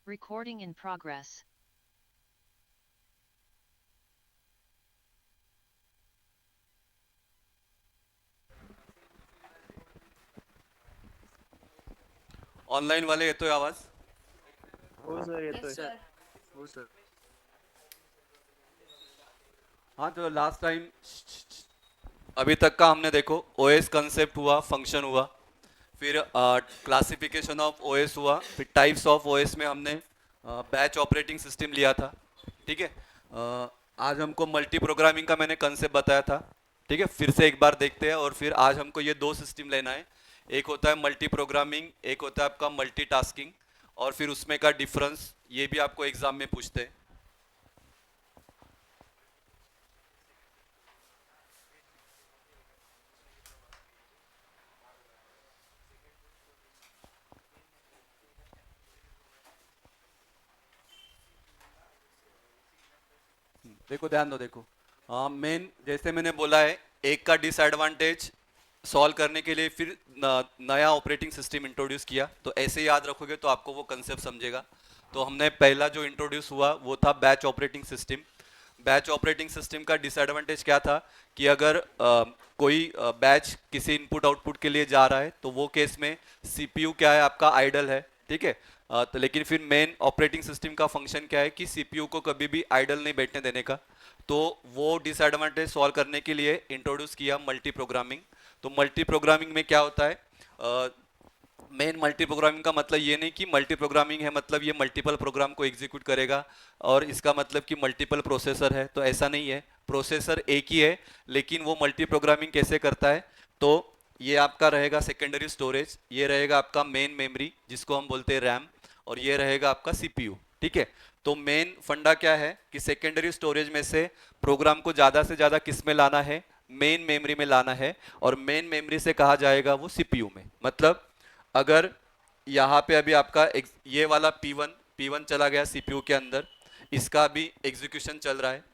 Recording in progress. Online वाले येतोय आवाज? हो सर Yes, येतोय. sir. हो सर. हाँ, तो लास्ट टाइम अभी तक का हमने देखो ओएस कंसेप्ट हुआ, फंक्शन हुआ, फिर क्लासिफिकेशन ऑफ ओएस हुआ, फिर टाइप्स ऑफ ओएस में हमने बैच ऑपरेटिंग सिस्टम लिया था। ठीक है। आज हमको मल्टी प्रोग्रामिंग का मैंने कंसेप्ट बताया था। ठीक है, फिर से एक बार देखते हैं। और फिर आज हमको ये दो सिस्टम लेना है। एक होता है मल्टी प्रोग्रामिंग, एक होता है आपका मल्टीटास्किंग। और फिर उसमें का डिफरेंस ये भी आपको एग्जाम में पूछते हैं। देखो, ध्यान दो, देखो। मेन जैसे मैंने बोला है, एक का डिसएडवांटेज सॉल्व करने के लिए फिर नया ऑपरेटिंग सिस्टम इंट्रोड्यूस किया। तो ऐसे याद रखोगे तो आपको वो कंसेप्ट समझेगा। तो हमने पहला जो इंट्रोड्यूस हुआ वो था batch operating system. Batch operating system का डिसएडवांटेज क्या था कि अगर कोई बैच किसी इनपुट आउटपुट के लिए जा रहा है तो वो केस में सीपीयू क्या है, आपका आइडल है। ठीक है। तो लेकिन फिर मेन ऑपरेटिंग सिस्टम का फंक्शन क्या है कि सीपीयू को कभी भी आइडल नहीं बैठने देने का। तो वो डिसएडवांटेज सॉल्व करने के लिए इंट्रोड्यूस किया मल्टी प्रोग्रामिंग। तो मल्टी प्रोग्रामिंग में क्या होता है, मेन मल्टी प्रोग्रामिंग का मतलब ये नहीं कि मल्टी प्रोग्रामिंग है मतलब ये मल्टीपल प्रोग्राम को एग्जीक्यूट करेगा और इसका मतलब कि मल्टीपल प्रोसेसर है, तो ऐसा नहीं है। प्रोसेसर एक ही है, लेकिन वो मल्टी प्रोग्रामिंग कैसे करता है, तो ये आपका रहेगा सेकेंडरी स्टोरेज, ये रहेगा आपका मेन मेमोरी जिसको हम बोलते हैं रैम, और ये रहेगा आपका सीपीयू। ठीक है। तो मेन फंडा क्या है कि सेकेंडरी स्टोरेज में से प्रोग्राम को ज़्यादा से ज़्यादा किस में लाना है, मेन मेमोरी में लाना है, और मेन मेमोरी से कहा जाएगा वो सीपीयू में। मतलब अगर यहाँ पे अभी आपका ये वाला P1 चला गया सीपीयू के अंदर, इसका भी एग्जीक्यूशन चल रहा है।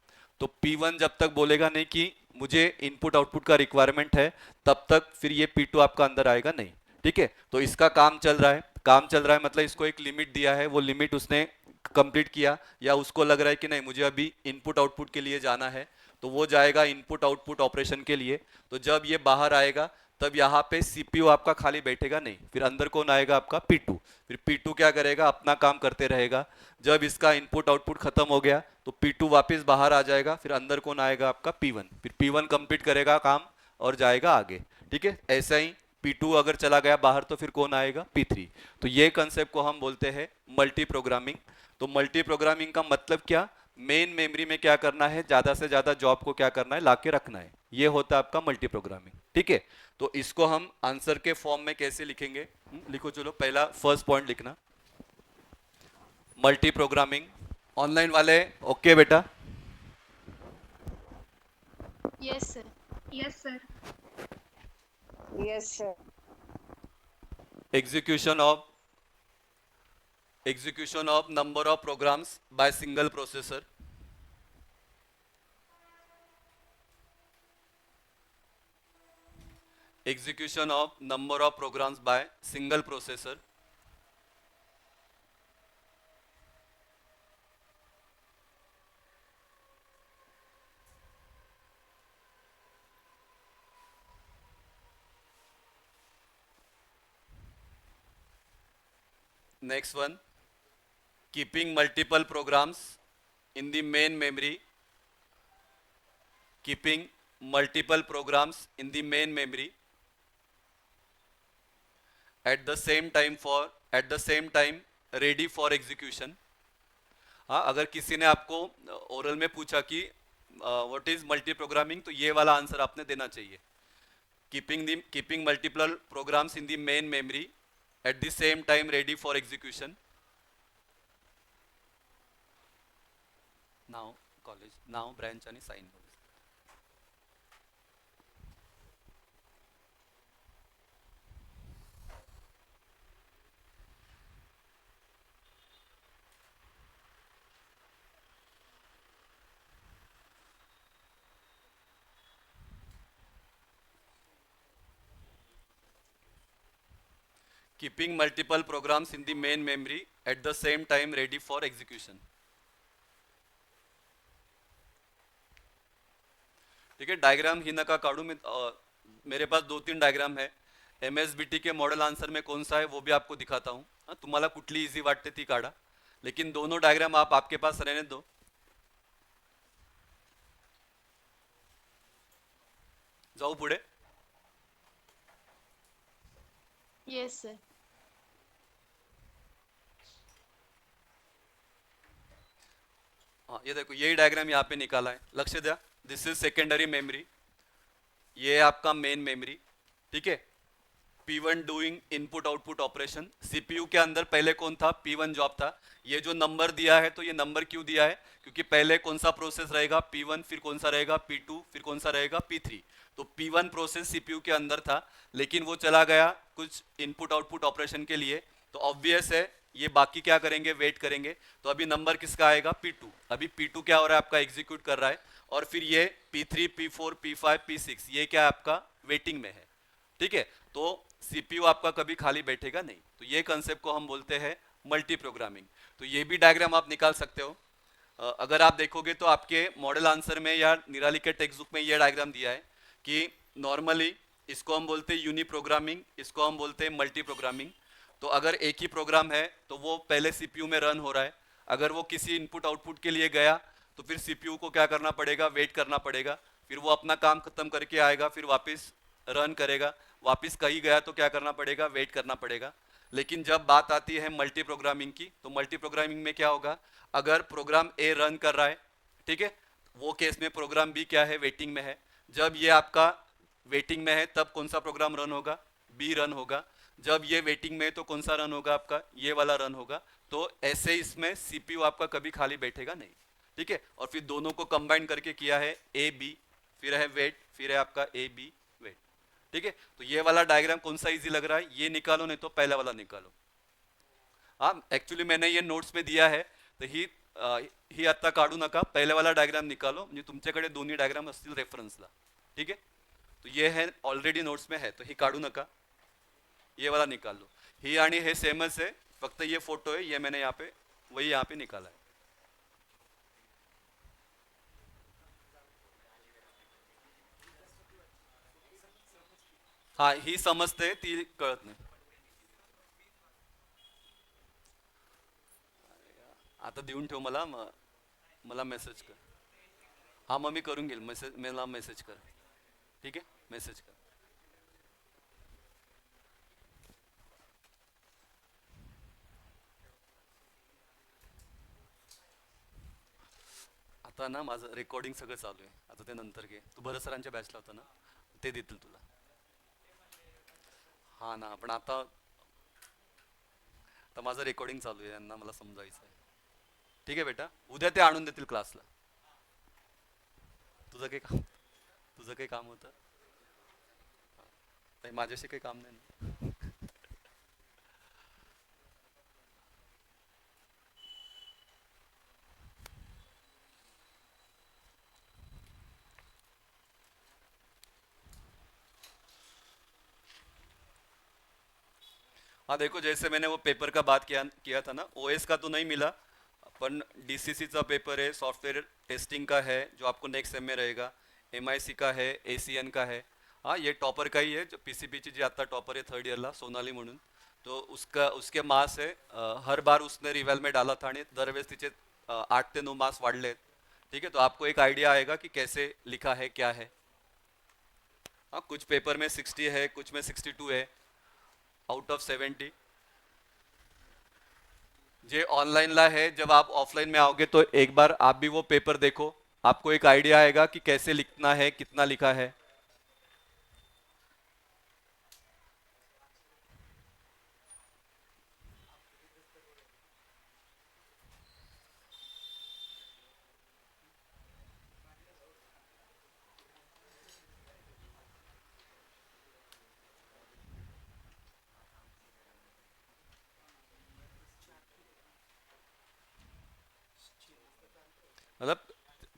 तो P1 जब तक बोलेगा नहीं कि मुझे इनपुट आउटपुट का रिक्वायरमेंट है, तब तक फिर ये P2 आपका अंदर आएगा नहीं। ठीक है। तो इसका काम चल रहा है, काम चल रहा है मतलब इसको एक लिमिट दिया है, वो लिमिट उसने कंप्लीट किया, या उसको लग रहा है कि नहीं मुझे अभी इनपुट आउटपुट के लिए जाना है, तो वो जाएगा इनपुट आउटपुट ऑपरेशन के लिए। तो जब ये बाहर आएगा तब यहाँ पे सीपीयू आपका खाली बैठेगा नहीं, फिर अंदर कौन आएगा, आपका P2। फिर P2 क्या करेगा, अपना काम करते रहेगा। जब इसका इनपुट आउटपुट खत्म हो गया तो P2 वापस बाहर आ जाएगा, फिर अंदर कौन आएगा, आपका P1। फिर P1 कंप्लीट करेगा काम और जाएगा आगे। ठीक है। ऐसा ही P2 अगर चला गया बाहर तो फिर कौन आएगा, P3। तो ये कंसेप्ट को हम बोलते हैं मल्टी प्रोग्रामिंग। तो मल्टी प्रोग्रामिंग का मतलब क्या, मेन मेमोरी में क्या करना है, ज्यादा से ज्यादा जॉब को क्या करना है, लाके रखना है। ये होता है आपका मल्टी प्रोग्रामिंग। ठीक है। तो इसको हम आंसर के फॉर्म में कैसे लिखेंगे, लिखो, चलो पहला फर्स्ट पॉइंट लिखना, मल्टी प्रोग्रामिंग। ऑनलाइन वाले ओके बेटा? Yes, sir. Yes, sir. Yes, sir. Execution of number of programs by single processor. Execution of number of programs by single processor. Next one, keeping multiple programs in the main memory, keeping multiple programs in the main memory at the same time for at the same time ready for execution। हाँ, अगर किसी ने आपको oral में पूछा कि what is multi programming, तो ये वाला आंसर आपने देना चाहिए। Keeping multiple programs in the main memory at the same time ready for execution. नाव कॉलेज, नाव ब्रांच आणि sign. keeping multiple programs in the main memory at the same time ready for execution. ठीक है, diagram ही नका काढू मी, मेरे पास 2-3 डायग्राम है। MSBT के मॉडल आंसर में कौन सा है वो भी आपको दिखाता हूँ। तुम्हाला कुठली इझी वाटते ती काढा, लेकिन दोनों डायग्राम आप आपके पास रहने दो। जाऊ पुढे। Yes, sir. हाँ, ये देखो यही डायग्राम यहाँ पे निकाला है, लक्ष्य दिया। दिस इज सेकेंडरी मेमोरी, ये है आपका मेन मेमोरी। ठीक है, P1 doing input output operation. CPU के अंदर पहले कौन था? P1 जॉब था। ये जो नंबर दिया है, तो ये नंबर क्यों दिया है? क्योंकि पहले कौन सा प्रोसेस रहेगा? P1, फिर कौन सा रहेगा? P2, फिर कौन सा रहेगा? P3। तो P1 प्रोसेस CPU के अंदर था, लेकिन वो चला गया कुछ इनपुट आउटपुट ऑपरेशन के लिए। तो ऑब्वियस है ये बाकी क्या करेंगे? वेट करेंगे। तो अभी नंबर किसका आएगा? P2। अभी P2 क्या हो रहा है? आपका एग्जीक्यूट कर रहा है। और फिर ये P3, P4, P5, P6 ये क्या है? आपका वेटिंग में है। ठीक है, तो CPU आपका कभी खाली बैठेगा नहीं। तो ये कंसेप्ट को हम बोलते हैं मल्टी प्रोग्रामिंग। तो ये भी डायग्राम आप निकाल सकते हो। अगर आप देखोगे तो आपके मॉडल आंसर में या निराली के टेक्स्ट बुक में ये डायग्राम दिया है कि नॉर्मली इसको हम बोलते हैं यूनी प्रोग्रामिंग, इसको हम बोलते हैं मल्टी प्रोग्रामिंग। तो अगर एक ही प्रोग्राम है तो वो पहले CPU में रन हो रहा है। अगर वो किसी इनपुट आउटपुट के लिए गया तो फिर CPU को क्या करना पड़ेगा? वेट करना पड़ेगा। फिर वो अपना काम खत्म करके आएगा, फिर वापस रन करेगा। वापस कहीं गया तो क्या करना पड़ेगा? वेट करना पड़ेगा। लेकिन जब बात आती है मल्टी प्रोग्रामिंग की, तो मल्टी प्रोग्रामिंग में क्या होगा? अगर प्रोग्राम ए रन कर रहा है, ठीक है, वो केस में प्रोग्राम बी क्या है? वेटिंग में है। जब ये आपका वेटिंग में है तब कौन सा प्रोग्राम रन होगा? बी रन होगा। जब ये वेटिंग में है तो कौन सा रन होगा? आपका ये वाला रन होगा। तो ऐसे इसमें CPU आपका कभी खाली बैठेगा नहीं। ठीक है, और फिर दोनों को कंबाइन करके किया है ए बी, फिर है वेट, फिर है आपका ए बी वेट। ठीक है, तो ये वाला डायग्राम कौन सा इजी लग रहा है? ये निकालो, नहीं तो पहला वाला निकालो। हाँ, एक्चुअली मैंने ये नोट्स में दिया है, तर ही आत्ता काढू नका, पहले वाला डायग्राम निकालो, म्हणजे तुमच्याकडे दोन्ही डायग्राम असतील रेफरन्सला। ठीक है, तो ये है ऑलरेडी नोट्स में है, तो ही काढू नका, ये वाला निकाल लो। ही आणि हे सेमच है, फक्त ये फोटो है, ये मैंने यहाँ पे वही यहाँ पे निकाला है। हाँ, ही समजते, ती कळत नाही। आता देऊन ठेव मला, मला मेसेज कर। हाँ, मग मी करून घेईल, मला मेसेज कर। ठीक है, मेसेज कर। आता ना माझं रेकॉर्डिंग सगळं चालू आहे, आता ते नंतर घे। तू भरत सरांच्या बॅचला होता ना, ते देतील तुला। हा ना, पण आता आता माझं रेकॉर्डिंग चालू आहे, यांना मला समजायचं आहे। ठीक आहे बेटा, उद्या ते आणून देतील क्लासला। तुझं काही काम, तुझं काही काम होतं? नाही, माझ्याशी काही काम नाही ना। हाँ देखो, जैसे मैंने वो पेपर का बात किया था ना, OS का तो नहीं मिला, अपन DCC का पेपर है, सॉफ्टवेयर टेस्टिंग का है, जो आपको नेक्स्ट सेम में रहेगा। MIC का है, ACN का है। हाँ, ये टॉपर का ही है, जो PCBची जी आता टॉपर है थर्ड ईयरला, सोनाली म्हणून। तो उसके मार्क्स है, हर बार उसने रिवेल में डाला था, आणि दरवेळेस तिचे 8 ते 9 मार्क्स वाढले आहेत। ठीक है, तो आपको एक आइडिया आएगा कि कैसे लिखा है, क्या है। हाँ, कुछ पेपर में 60 है, कुछ में 62 है आउट ऑफ 70। जे ऑनलाइन ला है, जब आप ऑफलाइन में आओगे तो एक बार आप भी वो पेपर देखो, आपको एक आइडिया आएगा कि कैसे लिखना है, कितना लिखा है। मतलब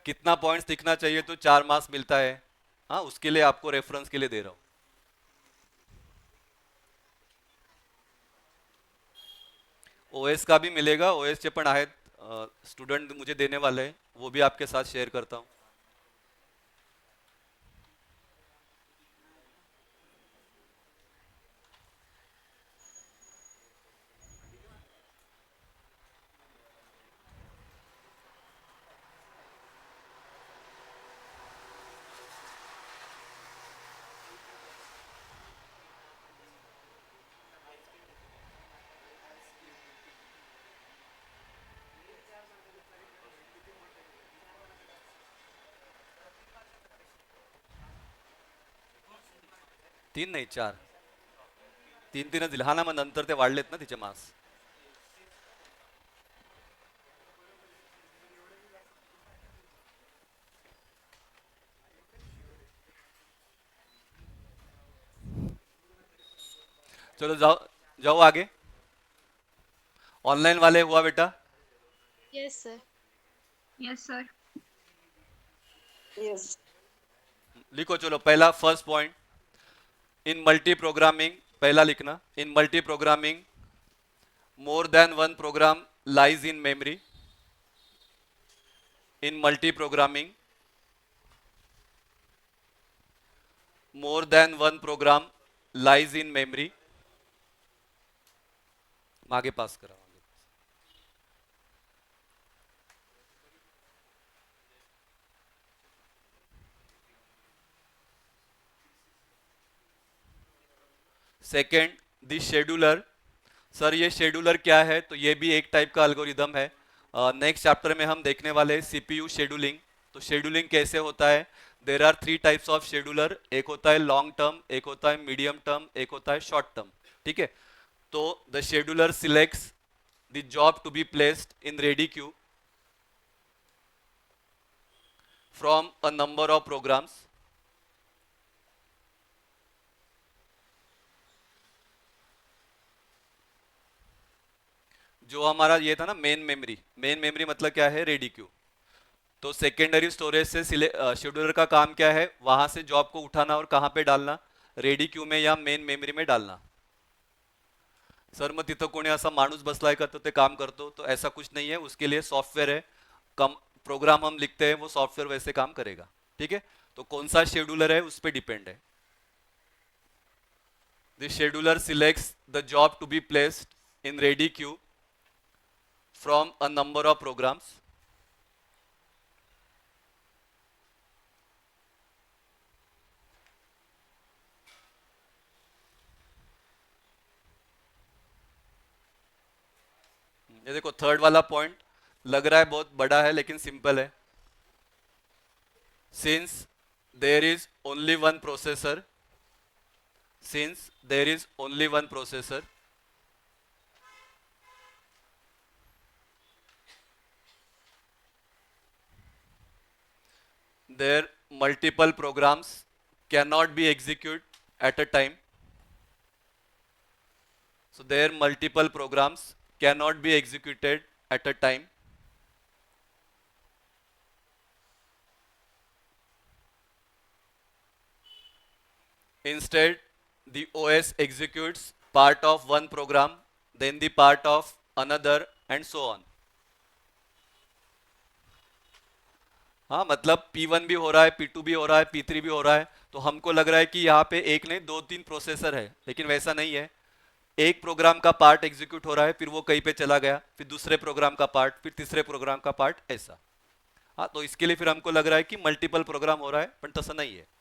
कितना पॉइंट्स दिखना चाहिए तो 4 मार्क्स मिलता है। हाँ, उसके लिए आपको रेफरेंस के लिए दे रहा हूँ। ओएस का भी मिलेगा, ओएस चे पण आहेत, स्टूडेंट मुझे देने वाले हैं, वो भी आपके साथ शेयर करता हूँ. तीन नाही, चार. तीन तीनच दिले. हा ना, मग नंतर ते वाढलेत ना तिचे मार्क्स. चलो जाओ, जाओ आगे. ऑनलाइन वाले हुआ बेटा? Yes, sir. Yes, sir. Yes. लिखो चलो, पहला first point. In multi programming, पहला लिखना. In multi programming, more than one program lies in memory. In multi programming, more than one program lies in memory. मागे पास करा. Second, the scheduler. सर ये scheduler क्या है? तो ये भी एक टाइप का एल्गोरिदम है. नेक्स्ट चैप्टर में हम देखने वाले हैं सीपीयू शेड्यूलिंग. तो शेड्यूलिंग कैसे होता है? There are three types of scheduler. एक होता है लॉन्ग टर्म, एक होता है मीडियम टर्म, एक होता है शॉर्ट टर्म. ठीक है. तो the scheduler selects the job to be placed in ready queue from a number of programs. जो हमारा ये था ना मेन मेमोरी, मेन मेमोरी मतलब क्या है? Ready queue. तो सेकेंडरी स्टोरेज से शेड्यूलर का काम क्या है? वहां से जॉब को उठाना और कहां पे डालना? रेडी क्यू में या मेन मेमोरी में डालना. सर मग तिथं कोणी असा माणूस बसलाय का तो ते काम करतो? तो ऐसा कुछ नहीं है, उसके लिए सॉफ्टवेयर है. कम प्रोग्राम हम लिखते हैं, वो सॉफ्टवेयर वैसे काम करेगा. ठीक है. तो कौन सा शेड्यूलर है उस पर डिपेंड है. The scheduler selects the job to be placed in ready queue from a number of programs. ये देखो थर्ड वाला पॉइंट लग रहा है बहुत बड़ा है लेकिन सिंपल है. Since there is only one processor, since there is only one processor, their multiple programs cannot be executed at a time. So their multiple programs cannot be executed at a time. Instead, the OS executes part of one program, then the part of another, and so on. हाँ, मतलब P1 भी हो रहा है, P2 भी हो रहा है, P3 भी हो रहा है. तो हमको लग रहा है कि यहाँ पे एक नहीं दो तीन प्रोसेसर है, लेकिन वैसा नहीं है. एक प्रोग्राम का पार्ट एग्जीक्यूट हो रहा है, फिर वो कहीं पे चला गया, फिर दूसरे प्रोग्राम का पार्ट, फिर तीसरे प्रोग्राम का पार्ट, ऐसा. हाँ, तो इसके लिए फिर हमको लग रहा है कि मल्टीपल प्रोग्राम हो रहा है, पर तसं नहीं है.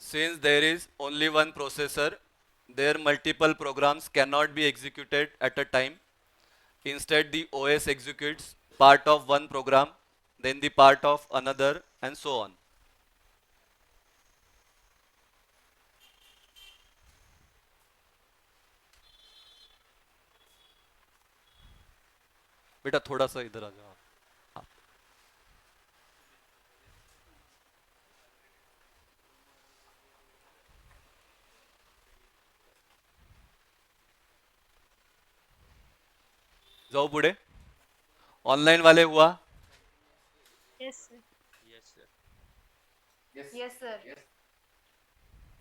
Since there is only one processor, their multiple programs cannot be executed at a time. Instead, the OS executes part of one program, then the part of another, and so on. बेटा थोड़ा सा इधर आ जाओ. जाओ पुढे. Online वाले हुआ. Yes, sir. Yes, sir.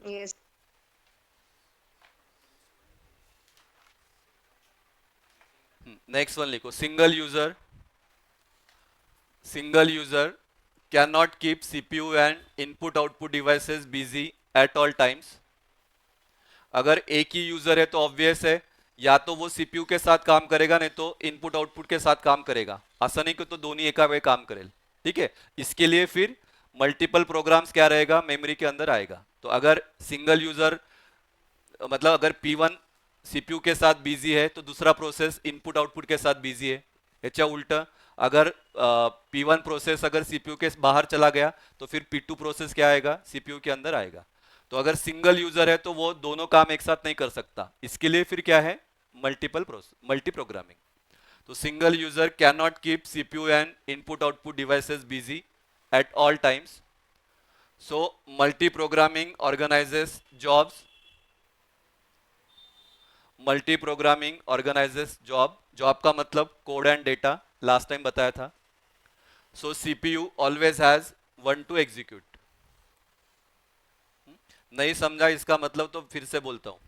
Yes. Next one लिखो. Single user can not keep CPU and input output devices busy at all times. अगर एक ही यूजर है तो ऑब्वियस है, या तो वो सीपीयू के साथ काम करेगा, नहीं तो इनपुट आउटपुट के साथ काम करेगा. असं नहीं कि तो दोनों एका वेळ काम करेल. ठीक है. इसके लिए फिर मल्टीपल प्रोग्राम्स क्या रहेगा, मेमोरी के अंदर आएगा. तो अगर सिंगल यूजर मतलब अगर P1 सीपीयू के साथ बिजी है तो दूसरा प्रोसेस इनपुट आउटपुट के साथ बिजी है. याच्या उलट अगर P1 प्रोसेस अगर सीपीयू के बाहर चला गया तो फिर P2 प्रोसेस क्या आएगा, सीपीयू के अंदर आएगा. तो अगर सिंगल यूजर है तो वो दोनों काम एक साथ नहीं कर सकता. इसके लिए फिर क्या है, मल्टी प्रोग्रामिंग. तो single user can not keep CPU and input output devices busy at all times. So multi programming organises jobs. Multi programming organises job का मतलब code and data, last time बताया था. So CPU always has one to execute. नहीं समझा इसका मतलब तो फिर से बोलता हूं.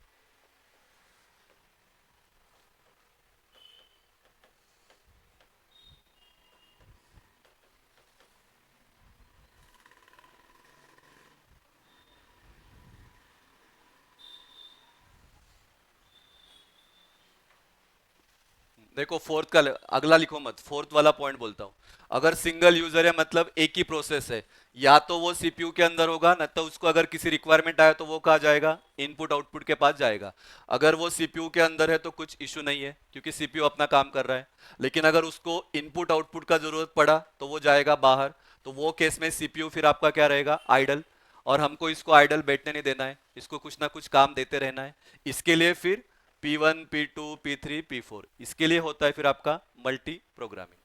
देखो फोर्थ का अगला लिखो मत, फोर्थ वाला पॉइंट बोलता हूं. अगर सिंगल यूजर है मतलब एक ही प्रोसेस है, या तो वो सीपीयू के अंदर होगा, न तो उसको अगर किसी रिक्वायरमेंट आया तो वो कहाँ जाएगा, इनपुट आउटपुट के पास जाएगा. अगर वो सीपीयू के अंदर है तो कुछ इशू नहीं है क्योंकि सीपीयू अपना काम कर रहा है. लेकिन अगर उसको इनपुट आउटपुट का जरूरत पड़ा तो वो जाएगा बाहर. तो वो केस में सीपीयू फिर आपका क्या रहेगा, आइडल. और हमको इसको आइडल बैठने नहीं देना है, इसको कुछ ना कुछ काम देते रहना है. इसके लिए फिर P1, P2, P3, P4 इसके लिए होता है फिर आपका मल्टी प्रोग्रामिंग.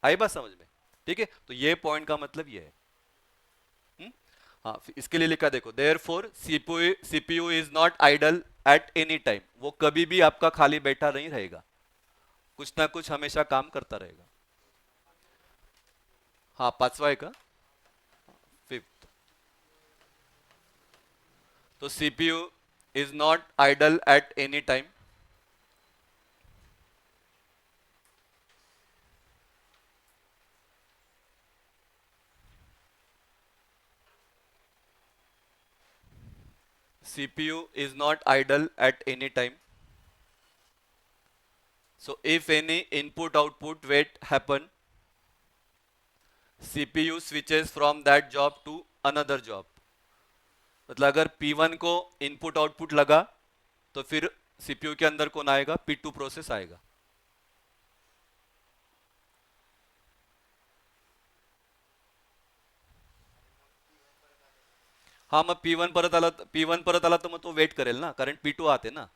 आई बात समझ में. ठीक है. तो ये पॉइंट का मतलब ये है. हाँ इसके लिए लिखा देखो, therefore CPU is not idle at any time. वो कभी भी आपका खाली बैठा नहीं रहेगा, कुछ ना कुछ हमेशा काम करता रहेगा. हाँ पांचवा है का, फिफ्थ. तो CPU is not idle at any time. CPU is not idle at any time. So if any input output wait happen, CPU switches from that job to another job. मतलब अगर P1 को input output लगा तो फिर CPU के अंदर कौन आएगा, P2 प्रोसेस आएगा. हाँ मग P1 परत आला तर मग तो वेट करेल ना, कारण P2 आते ना.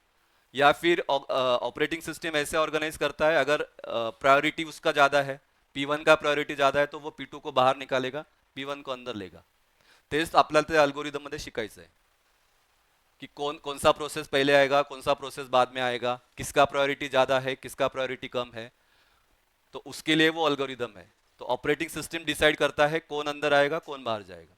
या फिर ऑपरेटिंग सिस्टम ऐसे ऑर्गेनाइज करता है, अगर प्रायोरिटी उसका ज़्यादा है, P1 का प्रायोरिटी ज़्यादा है तो वो P2 को बाहर निकालेगा, P1 को अंदर लेगा. तेच आपल्याला ते अल्गोरिदम मध्ये शिकायचं आहे की कौन सा प्रोसेस पहले आएगा, कौन सा प्रोसेस बाद में आएगा, किसका प्रायोरिटी ज़्यादा है, किसका प्रायोरिटी कम है. तो उसके लिए वो अल्गोरिदम है. तो ऑपरेटिंग सिस्टम डिसाइड करता है कौन अंदर आएगा, कौन बाहर जाएगा.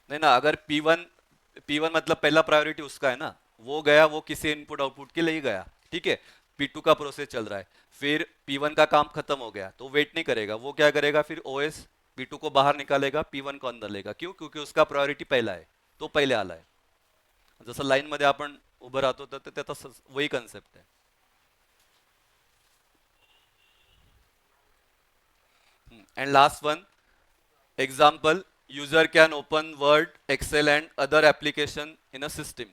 नहीं ना, अगर P1 मतलब पहला प्रायोरिटी उसका है ना, वो गया, वो किसी इनपुट आउटपुट के लिए गया. ठीक है. P2 का प्रोसेस चल रहा है, फिर P1 का काम खत्म हो गया तो वेट नहीं करेगा. वो क्या करेगा, फिर OS P2 को बाहर निकालेगा, P1 को अंदर लेगा. क्यों, क्योंकि उसका प्रायोरिटी पहिला आहे, तो पहिले आला आहे. जसं लाईन मध्ये आपण उभं राहतो तर ते तसंच वही कन्सेप्ट आहे. And last one example, user can open Word, Excel and other application in a system.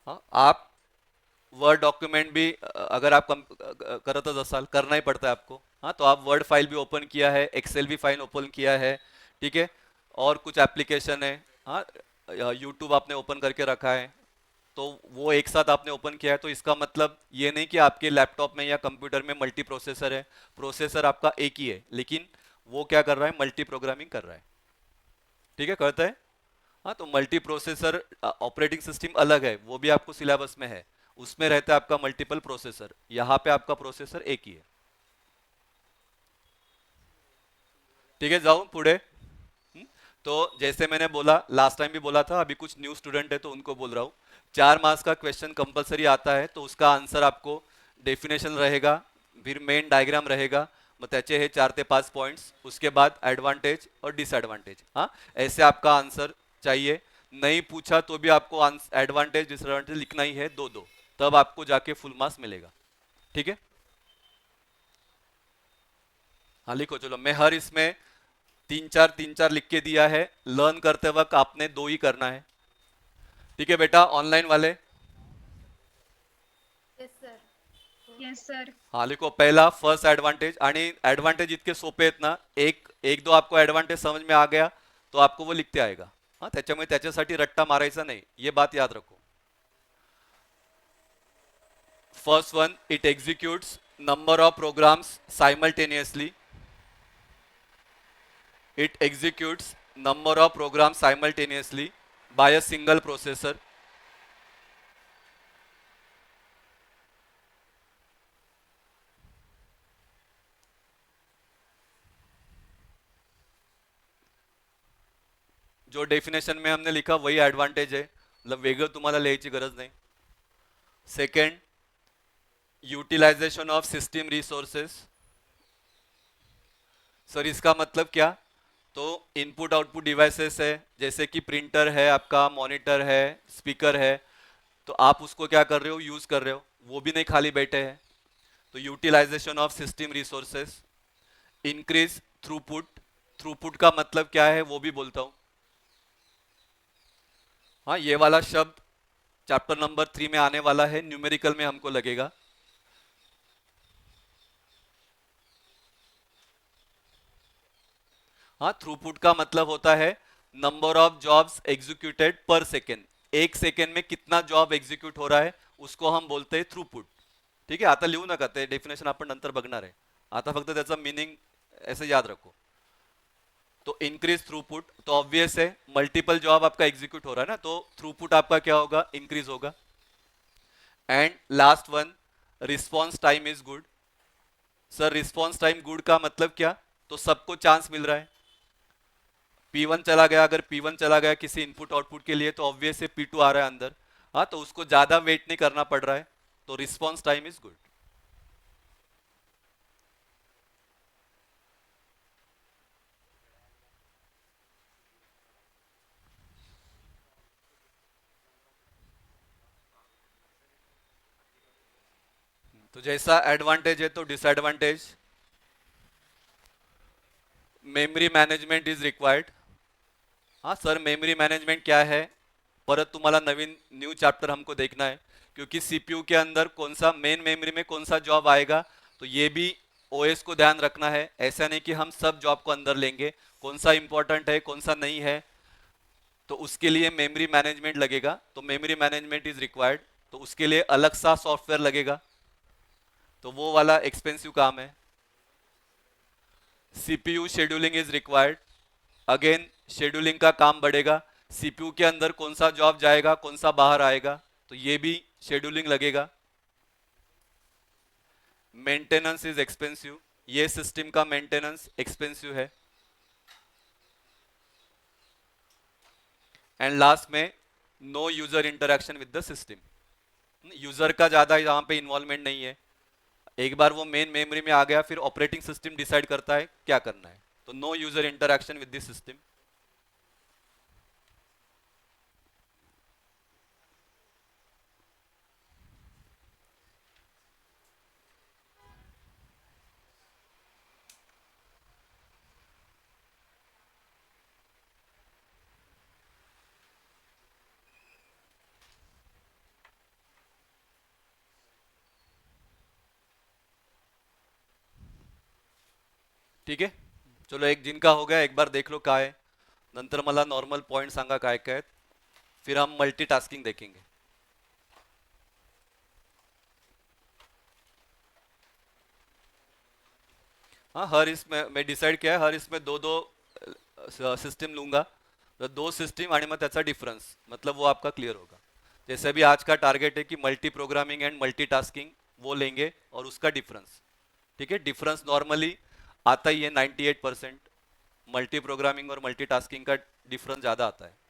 हाँ, आप वर्ड डॉक्यूमेंट भी अगर आप करतच असाल, करना ही पड़ता है आपको. हाँ तो आप वर्ड फाइल भी ओपन किया है, एक्सेल भी फाइल ओपन किया है. ठीक है. और कुछ एप्लीकेशन है. हाँ यूट्यूब आपने ओपन करके रखा है, तो वो एक साथ आपने ओपन किया है, तो इसका मतलब ये नहीं कि आपके लैपटॉप में या कंप्यूटर में मल्टी प्रोसेसर है। प्रोसेसर आपका एक ही है, लेकिन वो क्या कर रहा है, मल्टी प्रोग्रामिंग कर रहा है। ठीक है, करता है। हाँ, तो मल्टी प्रोसेसर ऑपरेटिंग सिस्टम अलग है, वो भी आपको सिलेबस में है। उसमें रहता है आपका मल्टीपल प्रोसेसर, यहाँ पे आपका प्रोसेसर एक ही है। ठीक है, जाऊं पुढे। तो जैसे मैंने बोला, लास्ट टाइम भी बोला था, अभी कुछ न्यू स्टूडेंट है तो उनको बोल रहा हूँ। 4 मार्क्स का क्वेश्चन कंपलसरी आता है, तो उसका आंसर आपको डेफिनेशन रहेगा, फिर मेन डायग्राम रहेगा, मग त्याचे हे 4 ते 5 पॉइंट्स, उसके बाद एडवांटेज और डिसएडवांटेज। हाँ, ऐसे आपका आंसर चाहिए। नहीं पूछा तो भी आपको एडवांटेज डिसएडवांटेज लिखना ही है, दो दो, तब आपको जाके फुल मार्क्स मिलेगा। ठीक है, हाँ लिखो, चलो। मैं हर इसमें तीन चार लिख के दिया है। लर्न करते वक्त आपने दो ही करना है। ठीक है बेटा, ऑनलाइन वाले। Yes sir. Yes sir. हाँ लिखो, पहला फर्स्ट एडवांटेज। आणि एडवांटेज इतके सोपे आहेत ना, एक एक दो आपको एडवांटेज समझ में आ गया तो आपको वो लिखते आएगा। हाँ, त्याच्यामुळे त्याच्यासाठी रट्टा मारायचा नाही, ये बात याद रखो। First one, it executes number of programs simultaneously. It executes number of programs simultaneously by a single processor. जो डेफिनेशन में हमने लिखा वही एडवांटेज है, मतलब वेगळं तुम्हाला लिहायची गरज नाही। Second, utilisation of system resources. Sir इसका मतलब क्या? तो इनपुट आउटपुट डिवाइसेस है, जैसे कि प्रिंटर है आपका, मॉनिटर है, स्पीकर है, तो आप उसको क्या कर रहे हो, यूज कर रहे हो, वो भी नहीं खाली बैठे हैं। तो utilisation of system resources. Increase throughput. Throughput का मतलब क्या है वो भी बोलता हूं। हाँ, ये वाला शब्द चैप्टर नंबर 3 में आने वाला है, न्यूमेरिकल में हमको लगेगा। हाँ, थ्रूपुट का मतलब होता है नंबर ऑफ जॉब्स एग्जीक्यूटेड पर सेकेंड। एक सेकेंड में कितना जॉब एग्जीक्यूट हो रहा है, उसको हम बोलते हैं थ्रूपुट। ठीक आहे, आता लिहू नका, ते डेफिनेशन आपण नंतर बघणार आहे। आता फक्त त्याचा मीनिंग ऐसे याद रखो। तो इंक्रीज थ्रूपुट, तो ऑब्वियस है, मल्टीपल जॉब आपका एग्जीक्यूट हो रहा है ना, तो थ्रूपुट आपका क्या होगा, इंक्रीज होगा। And last one, response time is good. Sir response time good का मतलब क्या? तो सबको चांस मिल रहा है। P1 चला गया, अगर P1 चला गया किसी इनपुट आउटपुट के लिए, तो ऑब्वियस है P2 आ रहा है अंदर। हाँ, तो उसको ज्यादा वेट नहीं करना पड़ रहा है, तो रिस्पॉन्स टाइम इज गुड। तो जैसा एडवांटेज है तो disadvantage. Memory management is required. हाँ सर, मेमोरी मैनेजमेंट क्या है, परत तुम्हाला नवीन न्यू चैप्टर हमको देखना है, क्योंकि सीपीयू के अंदर कौन सा मेन मेमोरी में कौन सा जॉब आएगा, तो ये भी ओएस को ध्यान रखना है। ऐसा नहीं कि हम सब जॉब को अंदर लेंगे, कौन सा इंपॉर्टेंट है कौन सा नहीं है, तो उसके लिए मेमोरी मैनेजमेंट लगेगा। तो मेमोरी मैनेजमेंट इज रिक्वायर्ड, तो उसके लिए अलग सा सॉफ्टवेयर लगेगा, तो वो वाला एक्सपेंसिव काम है। CPU scheduling is required. Again scheduling का काम बढ़ेगा, सीपीयू के अंदर कौन सा जॉब जाएगा कौन सा बाहर आएगा, तो ये भी शेड्यूलिंग लगेगा। मेंटेनेंस इज एक्सपेंसिव, ये सिस्टम का मेंटेनेंस एक्सपेंसिव है। एंड लास्ट में, no user interaction with the system. User का ज्यादा यहाँ पे इन्वॉल्वमेंट नहीं है, एक बार वो मेन मेमोरी में आ गया, फिर ऑपरेटिंग सिस्टम डिसाइड करता है क्या करना है। तो no user interaction with this system. ठीक है, चलो, एक जिनका हो गया एक बार देख लो काय आहे, नंतर मला नॉर्मल पॉइंट सांगा काय काय आहेत, फिर हम मल्टीटास्किंग देखेंगे। हाँ, हर इसमें मैं डिसाइड किया है, हर इसमें दो दो सिस्टम लूंगा, तो दो सिस्टम आणि मग त्याचा डिफरन्स, मतलब वो आपका क्लियर होगा। जैसे भी आज का टारगेट है कि मल्टी प्रोग्रामिंग एंड मल्टीटास्किंग, वो लेंगे और उसका डिफरेंस। ठीक है, डिफरेंस नॉर्मली आता ही है 98%, मल्टी प्रोग्रामिंग और मल्टीटास्किंग का डिफरेंस ज़्यादा आता है।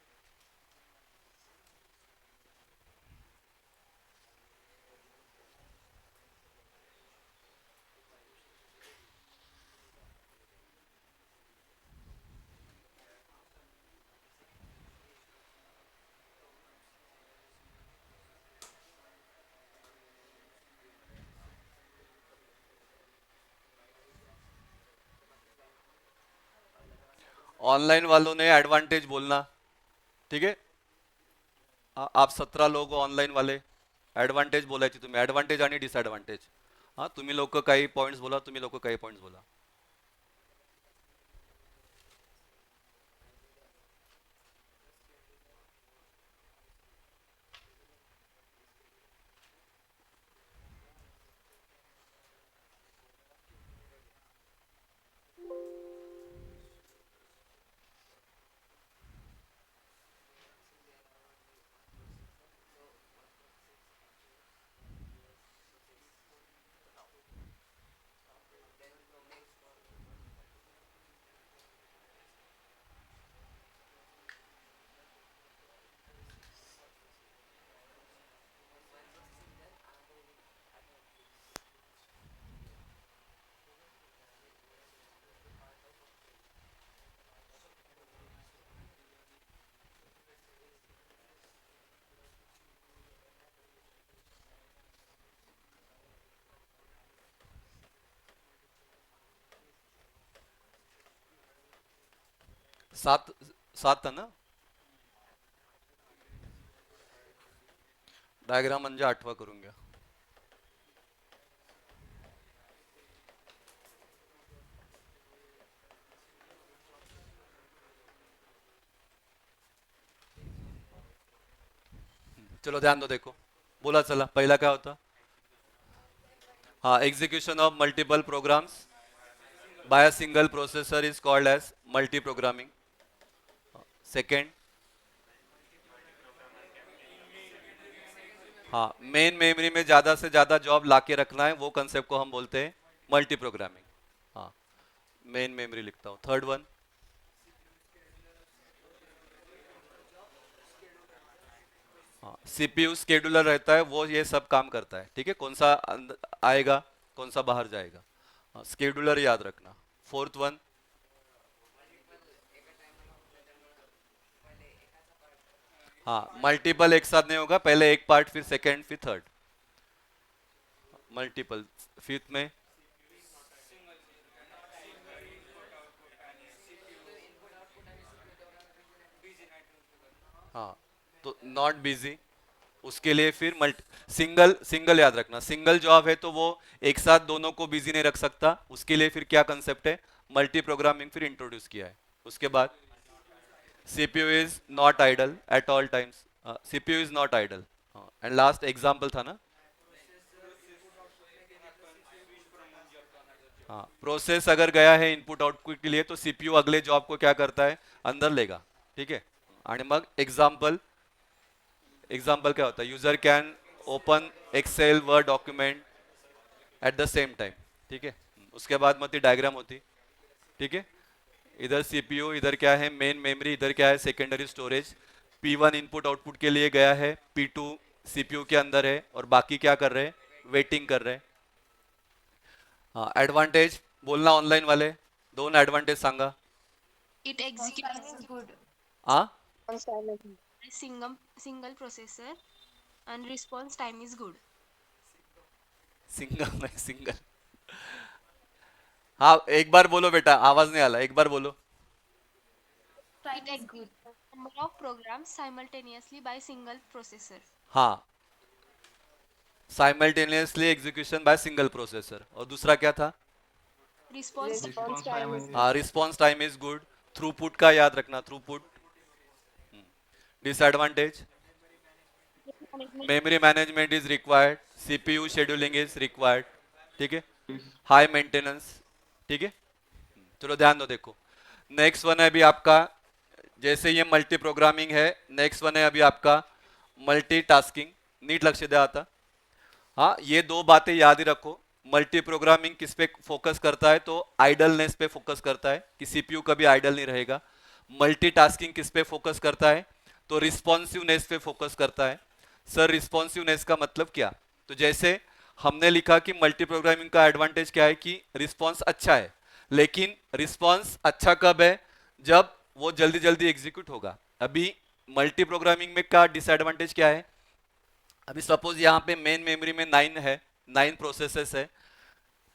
ऑनलाइन वालों ने एडवांटेज बोलना, ठीक आहे। आप 17 लोक ऑनलाईन वाले ॲडव्हान्टेज बोलायची तुम्ही, ॲडव्हान्टेज आणि डिसॲडव्हान्टेज। हां, तुम्ही लोक काही पॉईंट्स बोला, तुम्ही लोक काही पॉईंट्स बोला। सात सात था ना? डायग्राम म्हणजे आठवा करून घ्या। चलो ध्यान दो, देखो बोला, चला पहिला काय होता? हाँ, execution of multiple programs by a single processor is called as multi programming. Second, हाँ, मेन मेमोरी में ज्यादा से ज्यादा जॉब लाके रखना है, वो कंसेप्ट को हम बोलते हैं मल्टी प्रोग्रामिंग। हाँ, मेन मेमोरी लिखता हूँ। थर्ड वन, हाँ, सीपीयू स्केड्यूलर रहता है, वो ये सब काम करता है। ठीक है, कौन सा आएगा, कौन सा बाहर जाएगा, हाँ, स्केड्यूलर याद रखना। फोर्थ वन, हाँ, मल्टीपल एक साथ नहीं होगा, पहले एक पार्ट फिर सेकंड फिर थर्ड, मल्टीपल। फिफ्थ में, हाँ, तो नॉट बिजी, उसके लिए फिर मल्टी सिंगल सिंगल याद रखना। सिंगल जॉब है तो वो एक साथ दोनों को बिजी नहीं रख सकता, उसके लिए फिर क्या कंसेप्ट है, मल्टी प्रोग्रामिंग फिर इंट्रोड्यूस किया है। उसके बाद CPU is not idle at all times, CPU is not idle. And last example था ना, हाँ, प्रोसेस अगर गया है इनपुट आउटपुट के लिए तो सीपीयू अगले जॉब को क्या करता है, अंदर लेगा। ठीक है, आणि मग एग्जाम्पल, एग्जाम्पल क्या होता है, user can open Excel Word document at the same time. ठीक है, उसके बाद मत डायग्राम होती। ठीक है, इधर सीपीयू, इधर क्या है मेन मेमोरी, इधर क्या है secondary storage. P1 input output के लिए गया है, P2 सीपीयू के अंदर है, और बाकी क्या कर रहे हैं, वेटिंग कर रहे हैं। हाँ, एडवांटेज बोलना ऑनलाइन वाले, दोन advantage Sanga. It Time executes is good. हाँ, Response time is good. a single processor and response time is good. Single नहीं, सिंगल। हाँ, एक बार बोलो बेटा, आवाज नहीं आ रहा, एक बार बोलो। It executes a number of programs simultaneously by single processor. हाँ, simultaneously execution bye single processor. और दूसरा क्या था? Response time Response time is हाँ, response time is good. Throughput का याद रखना, throughput. Disadvantage, management memory management is required, CPU scheduling is required. ठीक है, हाई मेंटेनेंस। ठीक है, चलो ध्यान दो, देखो नेक्स्ट वन है अभी आपका, जैसे ये मल्टी प्रोग्रामिंग है, नेक्स्ट वन है अभी आपका मल्टीटास्किंग। नीट लक्ष्य दे आता। हाँ, ये दो बातें याद ही रखो। मल्टी प्रोग्रामिंग किस पे फोकस करता है, तो आइडलनेस पे फोकस करता है कि सीपीयू कभी आइडल नहीं रहेगा। मल्टीटास्किंग किस पे फोकस करता है, तो रिस्पॉन्सिवनेस पे फोकस करता है। सर रिस्पॉन्सिवनेस का मतलब क्या, तो जैसे हमने लिखा कि मल्टी प्रोग्रामिंग का एडवांटेज क्या है कि रिस्पॉन्स अच्छा है, लेकिन रिस्पॉन्स अच्छा कब है, जब वो जल्दी जल्दी एग्जीक्यूट होगा। अभी मल्टी प्रोग्रामिंग में का डिसएडवांटेज क्या है, अभी सपोज यहाँ पे मेन मेमोरी में 9 है, 9 प्रोसेसेस है,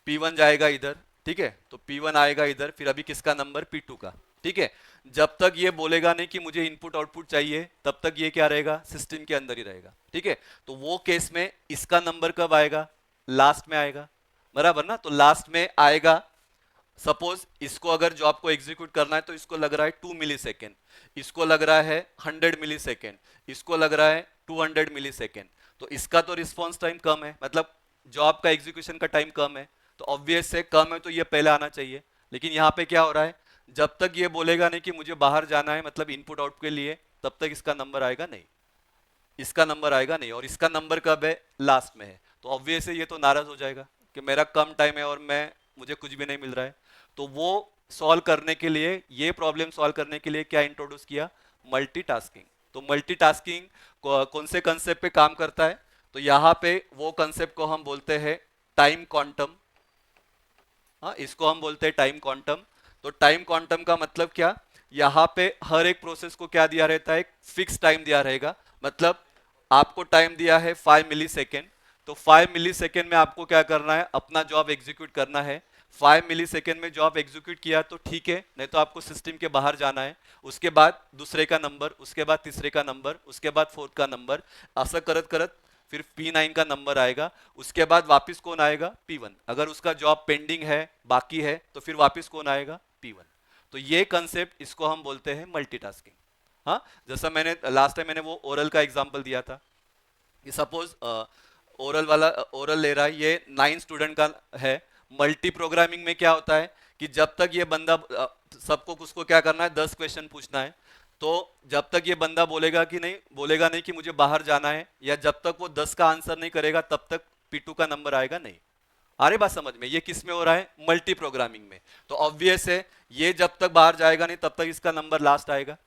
P1 जाएगा इधर, ठीक है, तो P1 आएगा इधर, फिर अभी किसका नंबर, P2 का, ठीक है। जब तक ये बोलेगा नहीं कि मुझे इनपुट आउटपुट चाहिए, तब तक ये क्या रहेगा, सिस्टम के अंदर ही रहेगा, ठीक है। तो वो केस में इसका नंबर कब आएगा, लास्ट में आएगा, बराबर ना। तो लास्ट में आएगा, सपोज इसको अगर जॉब को एग्जीक्यूट करना है तो इसको लग रहा है 2 मिली सेकेंड, इसको लग रहा है 100 मिली सेकेंड, इसको लग रहा है 200 मिली सेकेंड। तो इसका तो रिस्पॉन्स टाइम कम है, मतलब जॉब का एग्जीक्यूशन का टाइम कम है, तो ऑब्वियस से कम है, तो ये पहले आना चाहिए। लेकिन यहाँ पे क्या हो रहा है, जब तक ये बोलेगा नहीं कि मुझे बाहर जाना है, मतलब इनपुट आउट के लिए, तब तक इसका नंबर आएगा नहीं, इसका नंबर आएगा नहीं, और इसका नंबर कब है, लास्ट में है। तो ऑब्वियस है ये तो नाराज हो जाएगा कि मेरा कम टाइम है और मुझे कुछ भी नहीं मिल रहा है। तो वो सॉल्व करने के लिए, ये प्रॉब्लम सॉल्व करने के लिए क्या इंट्रोड्यूस किया, मल्टीटास्किंग। तो मल्टीटास्किंग कौन से कंसेप्ट पे काम करता है, तो यहाँ पे वो कंसेप्ट को हम बोलते हैं टाइम क्वांटम। हाँ, इसको हम बोलते हैं टाइम क्वांटम। तो टाइम क्वांटम का मतलब क्या, यहाँ पे हर एक प्रोसेस को क्या दिया रहता है, एक फिक्स टाइम दिया रहेगा। मतलब आपको टाइम दिया है 5 मिली सेकेंड, तो 5 मिली सेकेंड में आपको क्या करना है, अपना जॉब एग्जीक्यूट करना है। 5 मिली सेकेंड में जॉब एग्जीक्यूट किया तो ठीक है, नहीं तो आपको सिस्टम के बाहर जाना है। उसके बाद दूसरे का नंबर, उसके बाद तीसरे का नंबर, उसके बाद फोर्थ का नंबर, ऐसा करत करत फिर P9 का नंबर आएगा। उसके बाद वापस कौन आएगा, P1। अगर उसका जॉब पेंडिंग है, बाकी है, तो फिर वापस कौन आएगा, P1। तो ये कंसेप्ट, इसको हम बोलते हैं मल्टीटास्किंग। हाँ, जैसा मैंने लास्ट टाइम मैंने वो ओरल का एग्जांपल दिया था कि सपोज ओरल ले रहा है, ये 9 स्टूडेंट का है। मल्टी प्रोग्रामिंग में क्या होता है कि जब तक ये बंदा सबको उसको क्या करना है, 10 क्वेश्चन पूछना है। तो जब तक ये बंदा बोलेगा नहीं कि मुझे बाहर जाना है, या जब तक वो 10 का आंसर नहीं करेगा, तब तक P2 का नंबर आएगा नहीं। आ रही बात समझ में, ये किस में हो रहा है, मल्टी प्रोग्रामिंग में। तो ऑब्वियस है ये जब तक बाहर जाएगा नहीं, तब तक इसका नंबर लास्ट आएगा।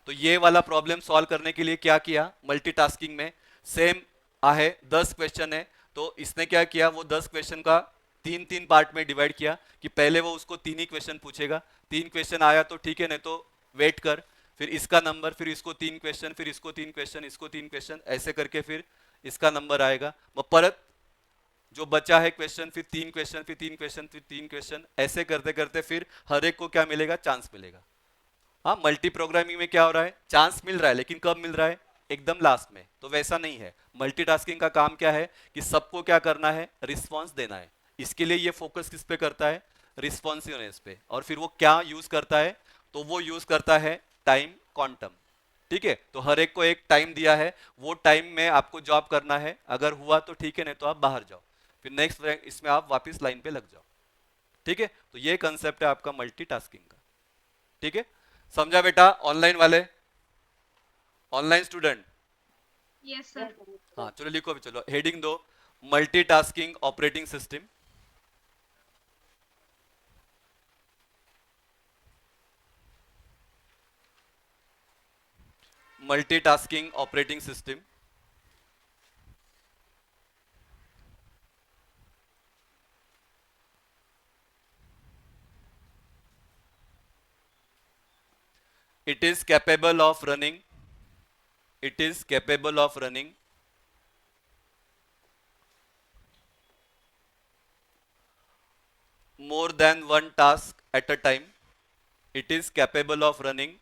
तो ये वाला प्रॉब्लम सॉल्व करने के लिए क्या किया, मल्टीटास्किंग में सेम आहे 10 क्वेश्चन है, तो इसने क्या किया, वो 10 क्वेश्चन का 3-3 पार्ट में डिवाइड किया कि पहले वो उसको 3 ही क्वेश्चन पूछेगा। 3 क्वेश्चन आया तो ठीक है, नहीं तो वेट कर, फिर इसका नंबर, फिर इसको 3 क्वेश्चन, फिर इसको 3 क्वेश्चन, इसको 3 क्वेश्चन, ऐसे करके फिर इसका नंबर आएगा। वो परत जो बचा है क्वेश्चन, फिर 3 क्वेश्चन, फिर 3 क्वेश्चन, फिर 3 क्वेश्चन, ऐसे करते करते फिर हर एक को क्या मिलेगा, चांस मिलेगा। हाँ, मल्टी प्रोग्रामिंग में क्या हो रहा है, चांस मिल रहा है, लेकिन कब मिल रहा है, एकदम लास्ट में। तो वैसा नहीं है, मल्टीटास्किंग का काम क्या है कि सबको क्या करना है, रिस्पॉन्स देना है। इसके लिए ये फोकस किस पे करता है, रिस्पॉन्सिवनेस पे। और फिर वो क्या यूज करता है, तो वो यूज करता है टाइम क्वांटम। ठीक है, तो हर एक को एक टाइम दिया है, वो टाइम में आपको जॉब करना है, अगर हुआ तो ठीक है, नहीं तो आप बाहर जाओ, फिर नेक्स्ट इसमें आप वापस लाइन पे लग जाओ। ठीक है, तो ये कंसेप्ट है आपका मल्टीटास्किंग का। ठीक है, समझा बेटा, ऑनलाइन वाले, ऑनलाइन स्टूडेंट। Yes, sir. हाँ चलो लिखो अभी, चलो हेडिंग दो, multitasking operating system. Multitasking operating system. It is capable of running, it is capable of running more than one task at a time. It is capable of running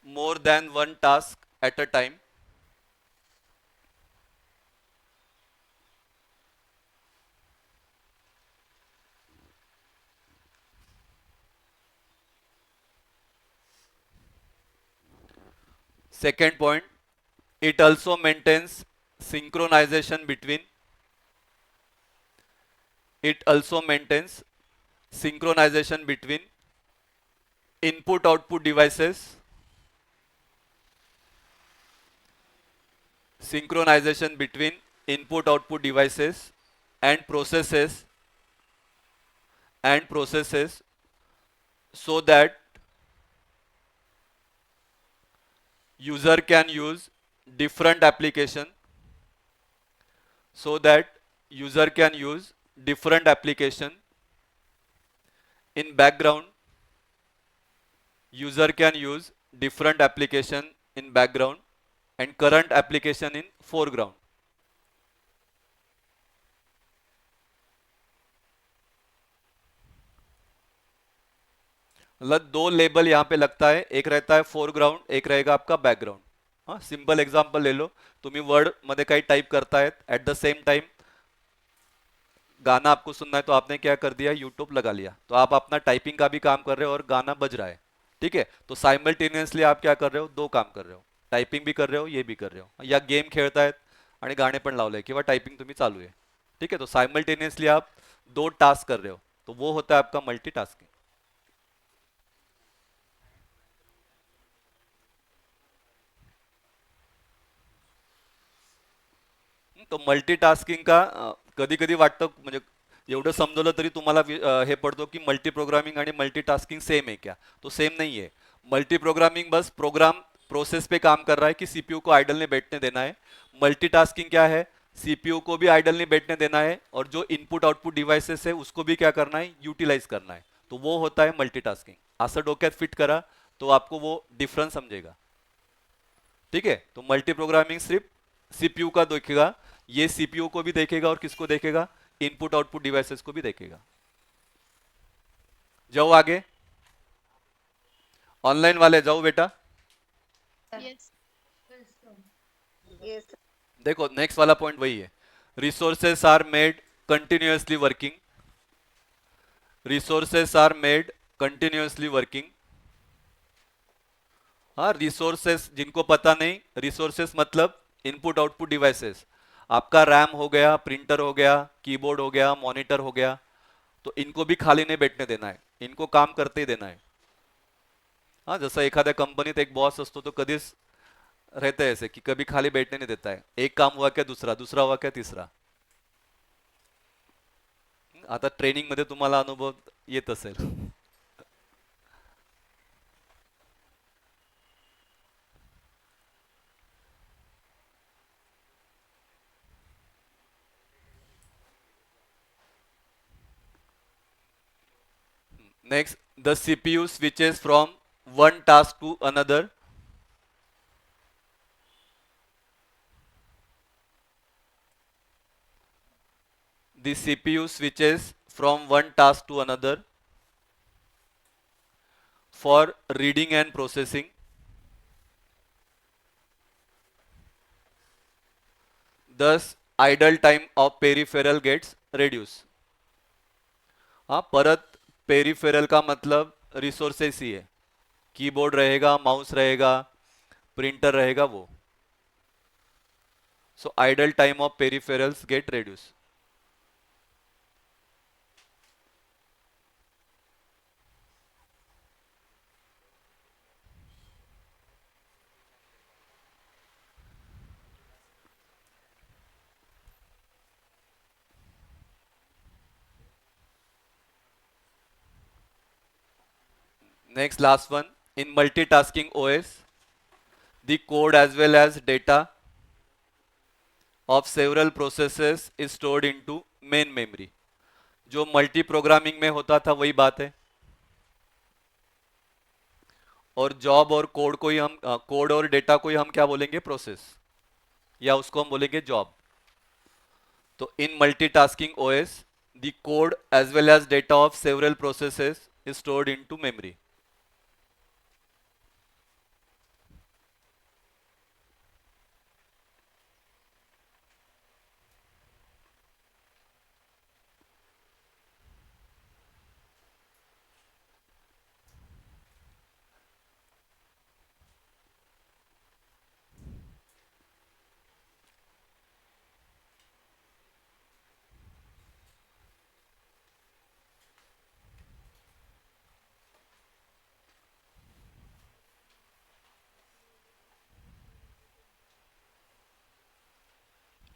more than one task at a time. Second point, it also maintains synchronization between, it also maintains synchronization between input output devices, synchronization between input output devices and processes so that user can use different application so that user can use different application in background. User can use different application in background and current application in foreground. मतलब दो label यहाँ पे लगता है, एक रहता है foreground, एक रहेगा आपका बैकग्राउंड. हाँ, सिंपल एग्जांपल ले लो. तुम्ही वर्ड मध्ये काही टाइप करतायत, एट द सेम टाइम गाना आपको सुनना है, तो आपने क्या कर दिया, यूट्यूब लगा लिया, तो आप अपना टाइपिंग का भी काम कर रहे हो और गाना बज रहा है. ठीक है, तो सायमल्टेनियसली आप क्या कर रहे हो, दो काम कर रहे हो, टाइपिंग भी कर रहे हो, ये भी कर रहे हो, या गेम खेळतायत आणि गाणे पण लावले किंवा टाइपिंग तुम्ही चालू आहे. ठीक है, तो सायमल्टेनियसली आप दो टास्क कर रहे हो, तो वो होता है आपका मल्टीटास्किंग. तो मल्टीटास्किंग का कधी कधी वाटतं, म्हणजे एवढं समजवलं तरी तुम्हाला हे पडतो की मल्टी प्रोग्रामिंग आणि मल्टीटास्किंग सेम है क्या. तो सेम नहीं है. मल्टी प्रोग्रामिंग बस प्रोग्राम प्रोसेस पे काम कर रहा है कि सीपीयू को आइडल नहीं बैठने देना है. मल्टीटास्किंग क्या है, सीपीयू को भी आइडल नहीं बैठने देना है और जो इनपुट आउटपुट डिवाइसेस है उसको भी क्या करना है, यूटिलाइज करना है. तो वो होता है मल्टीटास्किंग. असं डोक्यात फिट करा तो आपको वो डिफरेंस समझेगा. ठीक है, तो मल्टी प्रोग्रामिंग सिर्फ सीपीयू का देखेगा, ये सीपीयू को भी देखेगा और किसको देखेगा, इनपुट आउटपुट डिवाइसेस को भी देखेगा. जाओ आगे, ऑनलाइन वाले जाओ बेटा. Yes. Yes. देखो नेक्स्ट वाला पॉइंट वही है, resources are made continuously working. Resources are made continuously working. हाँ, रिसोर्सेस जिनको पता नहीं, रिसोर्सेस मतलब इनपुट आउटपुट डिवाइसेस. आपका रैम हो गया, प्रिंटर हो गया, कीबोर्ड हो गया, मॉनिटर हो गया, तो इनको भी खाली नहीं बैठने देना है, इनको काम करते ही देना है. हाँ, जसं एखाद्या कंपनीत एक बॉस असतो तो कधीच रहते ऐसे की कभी खाली बैठने नहीं देता है. एक काम हुआ क्या दूसरा, दूसरा हुआ क्या तीसरा. आता ट्रेनिंग मध्ये तुम्हाला अनुभव येत असेल. Next, the CPU switches from one task to another. The CPU switches from one task to another for reading and processing. Thus, idle time of peripheral gets reduced. हाँ, परत पेरिफेरल का मतलब रिसोर्सेस ही है, कीबोर्ड रहेगा, mouse रहेगा, printer रहेगा वो. So idle time of peripherals get reduced. Next, last one, in multitasking OS, the code as well as data of several processes is stored into main memory. जो multi programming में होता था वही बात है. और जॉब और कोड को ही हम कोड और डेटा को ही हम क्या बोलेंगे, प्रोसेस, या उसको हम बोलेंगे जॉब. तो in multitasking OS the code as well as data of several processes is stored into memory.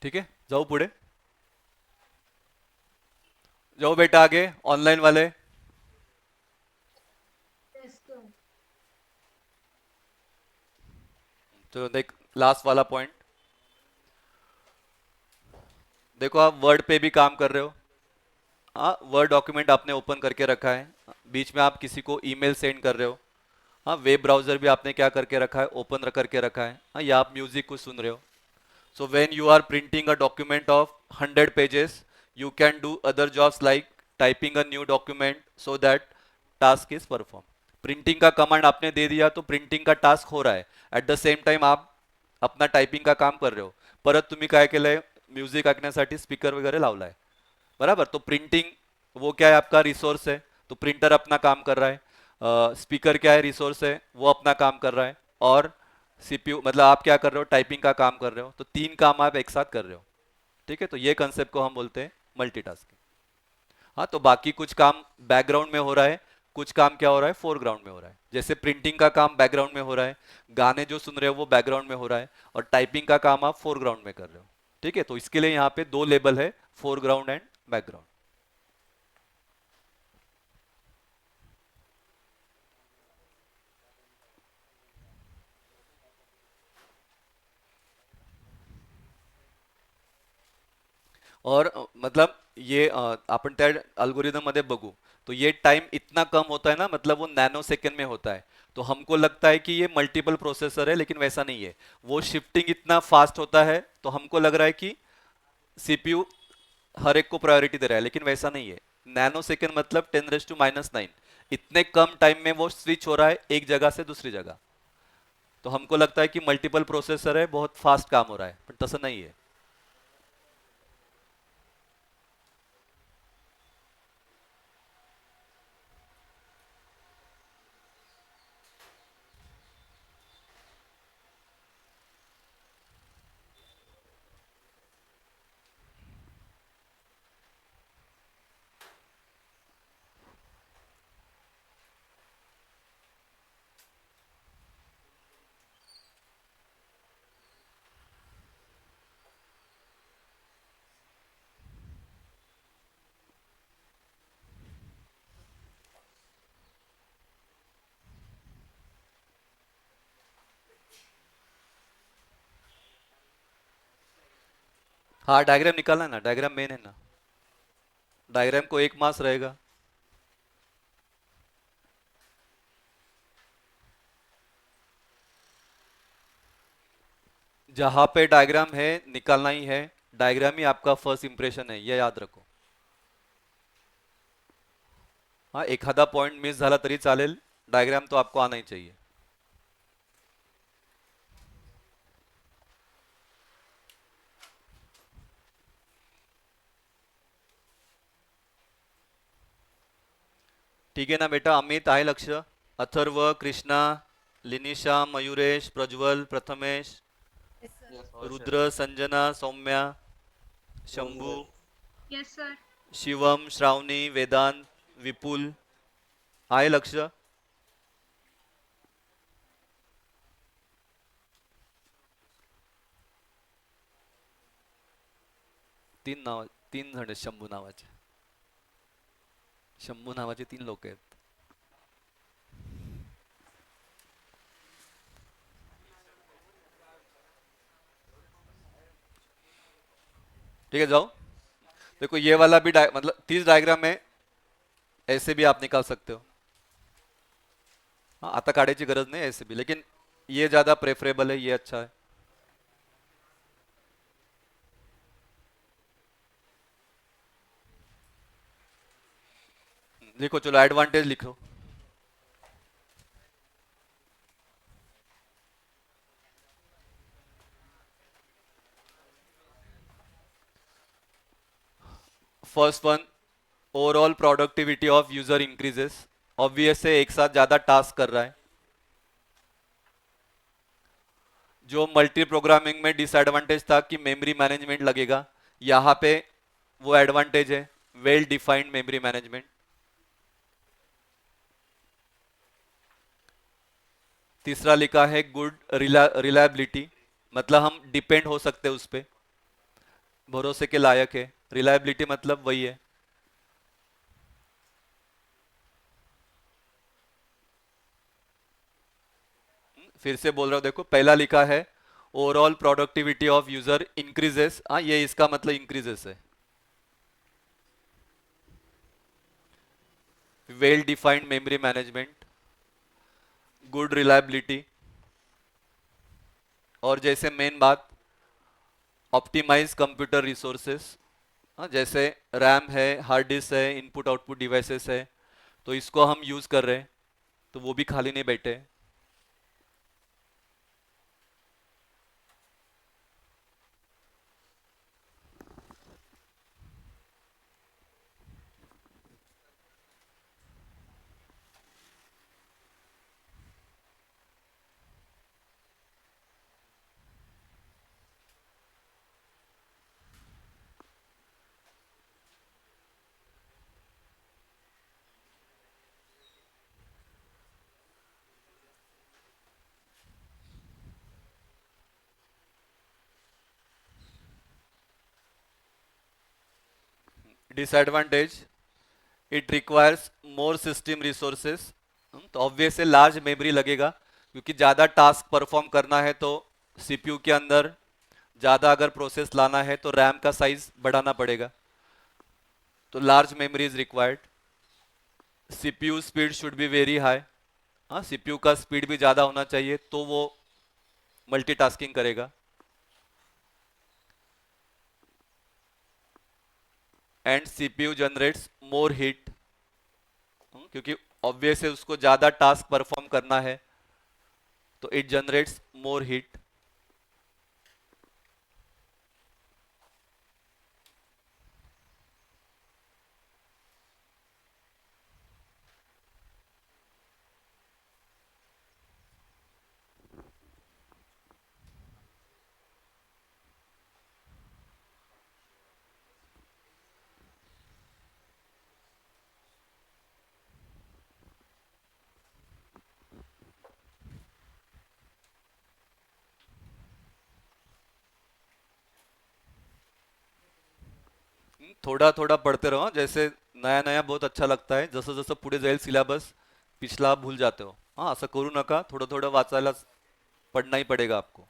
ठीक है, जाओ पुढे, जाओ बेटा आगे, ऑनलाइन वाले। तो देख लास्ट वाला पॉइंट, देखो आप वर्ड पे भी काम कर रहे हो। हाँ, वर्ड डॉक्यूमेंट आपने ओपन करके रखा है, बीच में आप किसी को ईमेल सेंड कर रहे हो। हाँ, वेब ब्राउजर भी आपने क्या करके रखा है, ओपन करके रखा है। हाँ, या आप म्यूजिक को सुन रहे हो। So when you are printing a document of 100 pages, you can do other jobs like typing a new document so that task is performed. Printing का कमांड आपने दे दिया तो प्रिंटिंग का टास्क हो रहा है, ॲट द सेम टाइम आप अपना टायपिंग का काम कर रहे हो. परत तुम्ही काय केलंय, म्युझिक ऐकण्यासाठी स्पीकर वगैरे लावलाय, बराबर. तो प्रिंटिंग वो क्या है, आपका रिसोर्स है, तो प्रिंटर अपना काम कर रहा है. स्पीकर क्या है, रिसोर्स है, वो अपना काम कर रहा है. और सीपीयू मतलब आप क्या कर रहे हो, टाइपिंग का काम कर रहे हो. तो तीन काम आप एक साथ कर रहे हो. ठीक है, तो ये कंसेप्ट को हम बोलते हैं मल्टीटास्किंग. हाँ, तो बाकी कुछ काम बैकग्राउंड में हो रहा है, कुछ काम क्या हो रहा है, फोरग्राउंड में हो रहा है. जैसे प्रिंटिंग का काम बैकग्राउंड में हो रहा है, गाने जो सुन रहे हो वो बैकग्राउंड में हो रहा है, और टाइपिंग का काम आप फोरग्राउंड में कर रहे हो. ठीक है, तो इसके लिए यहाँ पे दो लेबल है, फोरग्राउंड एंड बैकग्राउंड. और मतलब ये आपण त्या अल्गोरिदम मध्ये बघू तो ये टाइम इतना कम होता है ना, मतलब वो नैनो सेकेंड में होता है. तो हमको लगता है कि ये मल्टीपल प्रोसेसर है, लेकिन वैसा नहीं है. वो शिफ्टिंग इतना फास्ट होता है तो हमको लग रहा है कि सीपीयू हर एक को प्रायोरिटी दे रहा है, लेकिन वैसा नहीं है. नैनो सेकेंड मतलब 10⁻⁹ इतने कम टाइम में वो स्विच हो रहा है एक जगह से दूसरी जगह. तो हमको लगता है कि मल्टीपल प्रोसेसर है, बहुत फास्ट काम हो रहा है, पर तसं नहीं है. हाँ, डायग्राम निकालना है ना, डायग्राम मेन है ना. डायग्राम को 1 मास रहेगा. जहां पे डायग्राम है निकालना ही है. डायग्राम ही आपका फर्स्ट इंप्रेशन है, ये याद रखो. हाँ, एखादा पॉइंट मिस झाला तरी चालेल, डायग्राम तो आपको आना ही चाहिए. ठीक है ना बेटा. अमित आहे लक्ष, अथर्व, कृष्णा, लिनिशा, मयुरेश, प्रज्वल, प्रथमेश, रुद्र, संजना, सौम्या, शंभू, Yes, sir. शिवम, श्रावणी, वेदांत, विपुल. आहे लक्ष. तीन जण आहेत शंभू नावाचे. शंभू नावाचे 3 लोक आहेत. ठीक है, जाओ. देखो ये वाला भी मतलब 30 डायग्राम है, ऐसे भी आप निकाल सकते हो. हाँ, आता काढायची गरज नहीं ऐसे भी, लेकिन ये ज्यादा प्रेफरेबल है, ये अच्छा है. लिखो, चलो एडवांटेज लिखो. First one, overall productivity of user increases. Obvious है, एक साथ ज्यादा टास्क कर रहा है. जो मल्टी प्रोग्रामिंग में डिसएडवांटेज था कि मेमोरी मैनेजमेंट लगेगा, यहाँ पे वो एडवांटेज है, वेल डिफाइंड मेमोरी मैनेजमेंट. तीसरा लिखा है गुड रिलायबिलिटी, मतलब हम डिपेंड हो सकते हैं उस पर. भरोसे के लायक है। रिलायबिलिटी मतलब वही है। फिर से बोल रहा हूँ, देखो पहला लिखा है overall productivity of user increases. हाँ, ये इसका मतलब इंक्रीजेस है। Well defined memory management, good reliability, और जैसे मेन बात ऑप्टिमाइज कंप्यूटर रिसोर्सेस। हाँ, जैसे रैम है, हार्ड डिस्क है, इनपुट आउटपुट डिवाइसेस है, तो इसको हम यूज कर रहे हैं, तो वो भी खाली नहीं बैठे। Disadvantage, it requires more system resources. तो ऑब्वियस है लार्ज मेमोरी लगेगा, क्योंकि ज़्यादा टास्क परफॉर्म करना है तो सीपीयू के अंदर ज़्यादा अगर प्रोसेस लाना है तो रैम का साइज बढ़ाना पड़ेगा, तो large memory is required. CPU speed should be very high. हाँ, सीपीयू का स्पीड भी ज़्यादा होना चाहिए तो वो मल्टीटास्किंग करेगा। And CPU generates more heat, क्योंकि ऑब्वियस है उसको ज़्यादा टास्क परफॉर्म करना है तो इट जनरेट्स मोर हीट। थोड़ा थोड़ा पढ़ते रहो, जैसे नया नया बहुत अच्छा लगता आहे, जसं जसं पुढे जाईल सिलेबस पिछला भूल जाते हो। हाँ, असं करू नका, थोडं थोडं वाचायला पढ़ना ही पड़ेगा आपको।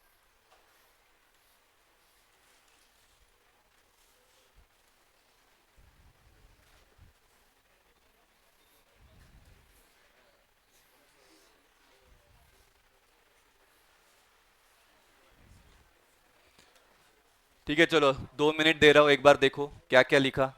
ठीक है, चलो 2 मिनट दे रहा हूँ, एक बार देखो क्या क्या लिखा।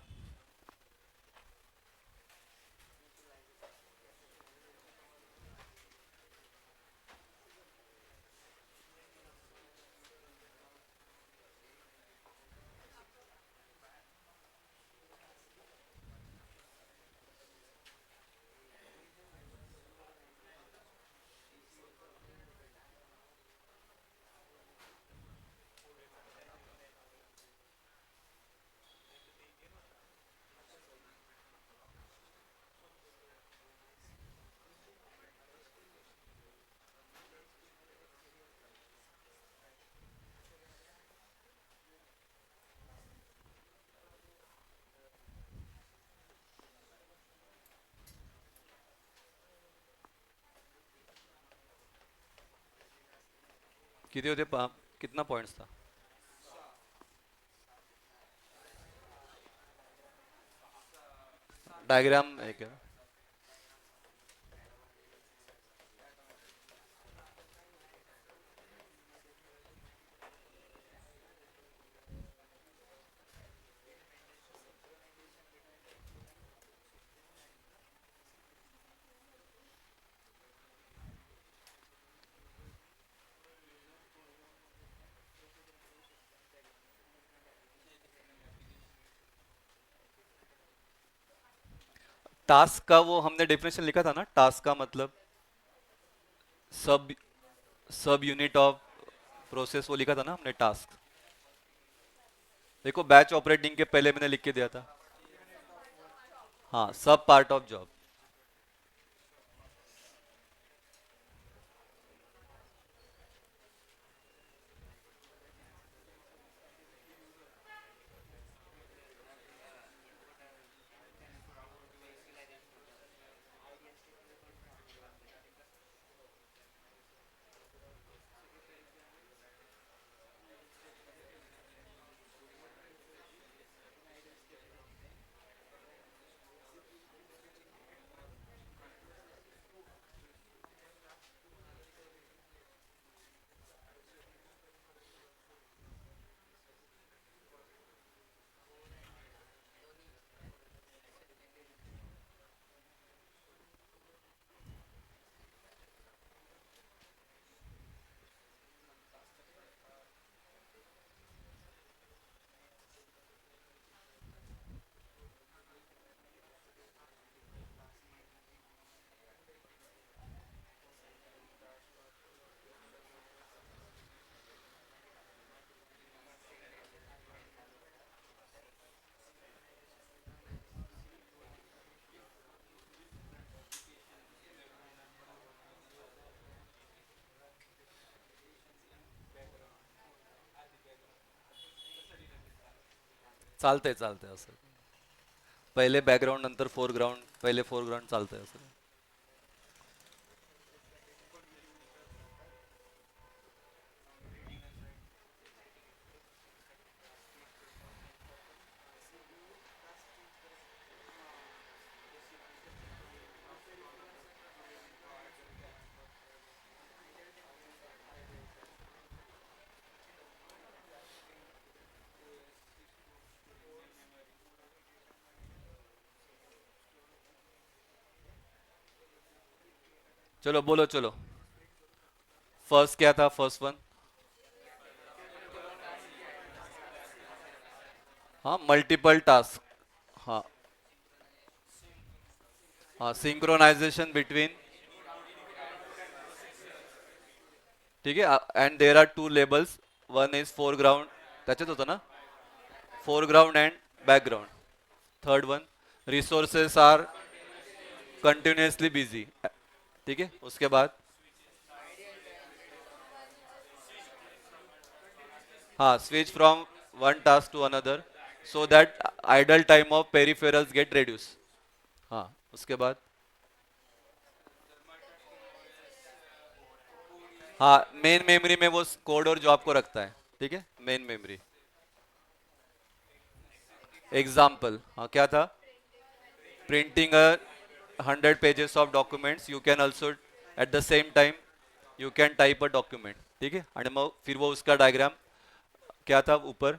किती होते कितना पॉइंट्स था? डायग्राम है क्या? टास्क का वो हमने डेफिनेशन लिखा था ना, टास्क का मतलब सब सब यूनिट ऑफ प्रोसेस, वो लिखा था ना हमने टास्क। देखो बैच ऑपरेटिंग के पहले मैंने लिख के दिया था। हाँ, सब पार्ट ऑफ जॉब। चालतंय चालतंय असं पहिले बॅकग्राऊंड नंतर फोरग्राऊंड पहिले फोरग्राऊंड चालतंय असं चलो बोलो चलो फर्स्ट क्या था फर्स्ट वन हाँ मल्टीपल टास्क हाँ हाँ सिंक्रोनाइजेशन बिटवीन ठीक है and there are two labels one is foreground त्याच्यात होतं ना foreground and background third one resources are continuously busy ठीक है उसके बाद हाँ switch from one task to another so that idle time of peripherals get reduce हाँ उसके बाद हाँ मेन मेमोरी में वो कोड और जॉब को रखता है ठीक है मेन मेमोरी एग्जाम्पल हाँ क्या था printing 100 pages of documents you can also at the same time you can type a document ठीक है आणि मग फिर वो उसका डायग्राम क्या था ऊपर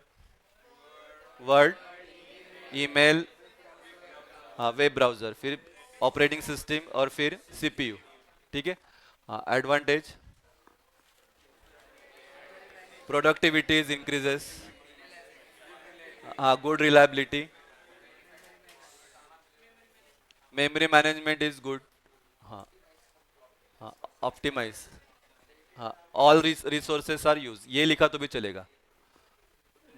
वर्ड ईमेल हाँ वेब ब्राउजर फिर ऑपरेटिंग सिस्टम और फिर सीपीयू ठीक है हाँ एडवांटेज प्रोडक्टिविटी इज इंक्रीजेस हाँ good reliability memory management is good हाँ हाँ ऑप्टिमाइज हाँ ऑल रिसोर्सेस आर यूज ये लिखा तो भी चलेगा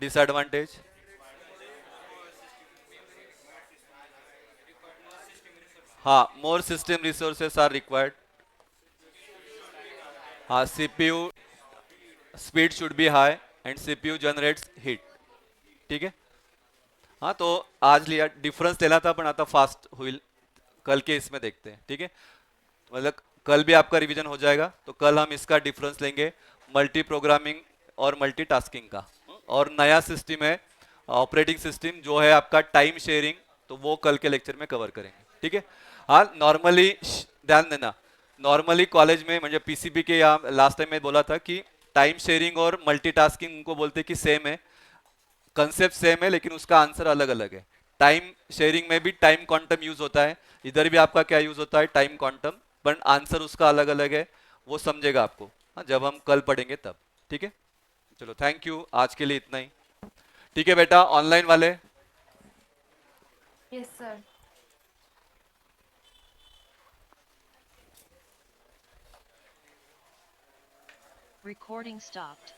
डिसएडवांटेज हाँ मोर सिस्टम रिसोर्सेस आर रिक्वायर्ड हाँ CPU speed should be high and CPU generates heat ठीक है हाँ तो आज लिया डिफरेंस लेना था पण आता फास्ट होईल कल के इसमें देखते हैं ठीक है मतलब कल भी आपका रिवीजन हो जाएगा तो कल हम इसका डिफरेंस लेंगे मल्टी प्रोग्रामिंग और मल्टीटास्किंग का और नया सिस्टम है ऑपरेटिंग सिस्टम जो है आपका टाइम शेयरिंग तो वो कल के लेक्चर में कवर करेंगे ठीक है हाँ नॉर्मली ध्यान देना नॉर्मली कॉलेज में म्हणजे पीसीबी के यहाँ लास्ट टाइम मैं बोला था कि टाइम शेयरिंग और मल्टीटास्किंग उनको बोलते हैं कि सेम है कंसेप्ट सेम है लेकिन उसका आंसर अलग अलग है टाइम शेयरिंग में भी टाइम क्वांटम यूज होता है इधर भी आपका क्या यूज होता है टाइम क्वांटम पर आंसर उसका अलग अलग है वो समझेगा आपको हाँ, जब हम कल पढ़ेंगे तब ठीक है चलो थैंक यू आज के लिए इतना ही ठीक है बेटा ऑनलाइन वाले Yes, sir. Recording stopped.